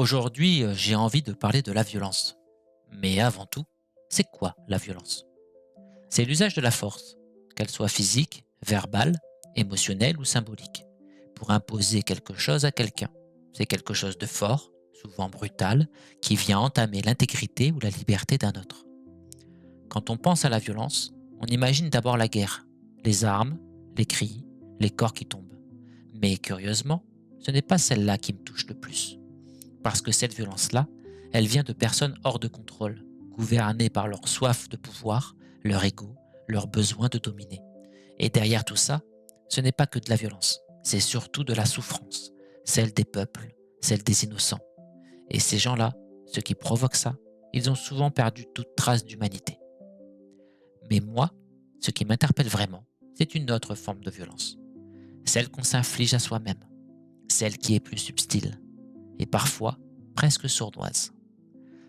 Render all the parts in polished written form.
Aujourd'hui, j'ai envie de parler de la violence. Mais avant tout, c'est quoi la violence? C'est l'usage de la force, qu'elle soit physique, verbale, émotionnelle ou symbolique, pour imposer quelque chose à quelqu'un. C'est quelque chose de fort, souvent brutal, qui vient entamer l'intégrité ou la liberté d'un autre. Quand on pense à la violence, on imagine d'abord la guerre, les armes, les cris, les corps qui tombent. Mais curieusement, ce n'est pas celle-là qui me touche le plus. Parce que cette violence-là, elle vient de personnes hors de contrôle, gouvernées par leur soif de pouvoir, leur ego, leur besoin de dominer. Et derrière tout ça, ce n'est pas que de la violence, c'est surtout de la souffrance, celle des peuples, celle des innocents. Et ces gens-là, ceux qui provoquent ça, ils ont souvent perdu toute trace d'humanité. Mais moi, ce qui m'interpelle vraiment, c'est une autre forme de violence, celle qu'on s'inflige à soi-même, celle qui est plus subtile, et parfois presque sournoise.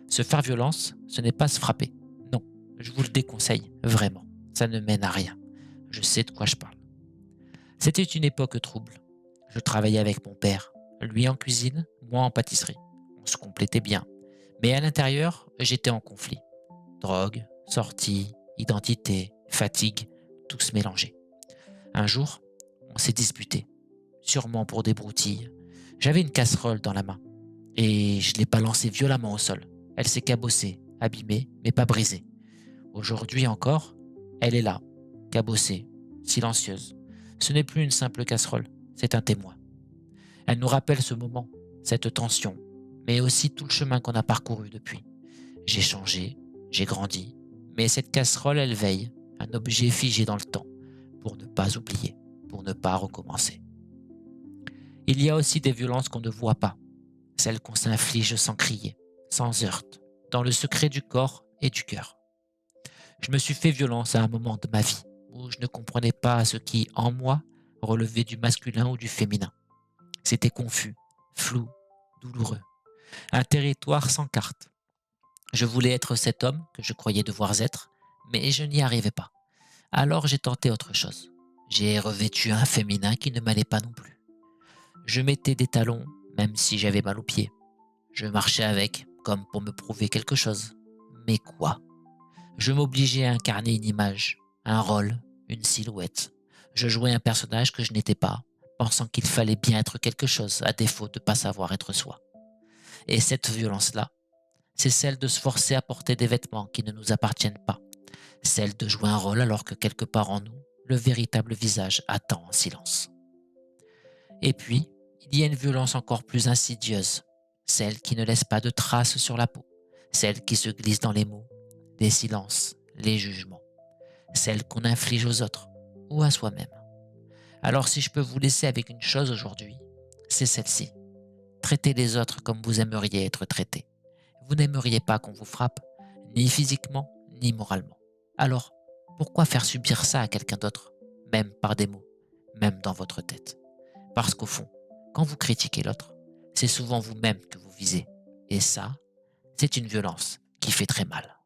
Se faire violence, ce n'est pas se frapper. Non, je vous le déconseille, vraiment. Ça ne mène à rien. Je sais de quoi je parle. C'était une époque trouble. Je travaillais avec mon père, lui en cuisine, moi en pâtisserie. On se complétait bien. Mais à l'intérieur, j'étais en conflit. Drogue, sortie, identité, fatigue, tout se mélangeait. Un jour, on s'est disputé, sûrement pour des broutilles. J'avais une casserole dans la main et je l'ai balancée violemment au sol. Elle s'est cabossée, abîmée, mais pas brisée. Aujourd'hui encore, elle est là, cabossée, silencieuse. Ce n'est plus une simple casserole, c'est un témoin. Elle nous rappelle ce moment, cette tension, mais aussi tout le chemin qu'on a parcouru depuis. J'ai changé, j'ai grandi, mais cette casserole, elle veille, un objet figé dans le temps, pour ne pas oublier, pour ne pas recommencer. Il y a aussi des violences qu'on ne voit pas, celles qu'on s'inflige sans crier, sans heurte, dans le secret du corps et du cœur. Je me suis fait violence à un moment de ma vie où je ne comprenais pas ce qui, en moi, relevait du masculin ou du féminin. C'était confus, flou, douloureux. Un territoire sans carte. Je voulais être cet homme que je croyais devoir être, mais je n'y arrivais pas. Alors j'ai tenté autre chose. J'ai revêtu un féminin qui ne m'allait pas non plus. Je mettais des talons, même si j'avais mal aux pieds. Je marchais avec, comme pour me prouver quelque chose. Mais quoi? Je m'obligeais à incarner une image, un rôle, une silhouette. Je jouais un personnage que je n'étais pas, pensant qu'il fallait bien être quelque chose, à défaut de ne pas savoir être soi. Et cette violence-là, c'est celle de se forcer à porter des vêtements qui ne nous appartiennent pas, celle de jouer un rôle alors que quelque part en nous, le véritable visage attend en silence. Et puis, il y a une violence encore plus insidieuse, celle qui ne laisse pas de traces sur la peau, celle qui se glisse dans les mots, les silences, les jugements, celle qu'on inflige aux autres ou à soi-même. Alors si je peux vous laisser avec une chose aujourd'hui, c'est celle-ci. Traitez les autres comme vous aimeriez être traités. Vous n'aimeriez pas qu'on vous frappe, ni physiquement, ni moralement. Alors, pourquoi faire subir ça à quelqu'un d'autre, même par des mots, même dans votre tête? Parce qu'au fond, quand vous critiquez l'autre, c'est souvent vous-même que vous visez. Et ça, c'est une violence qui fait très mal.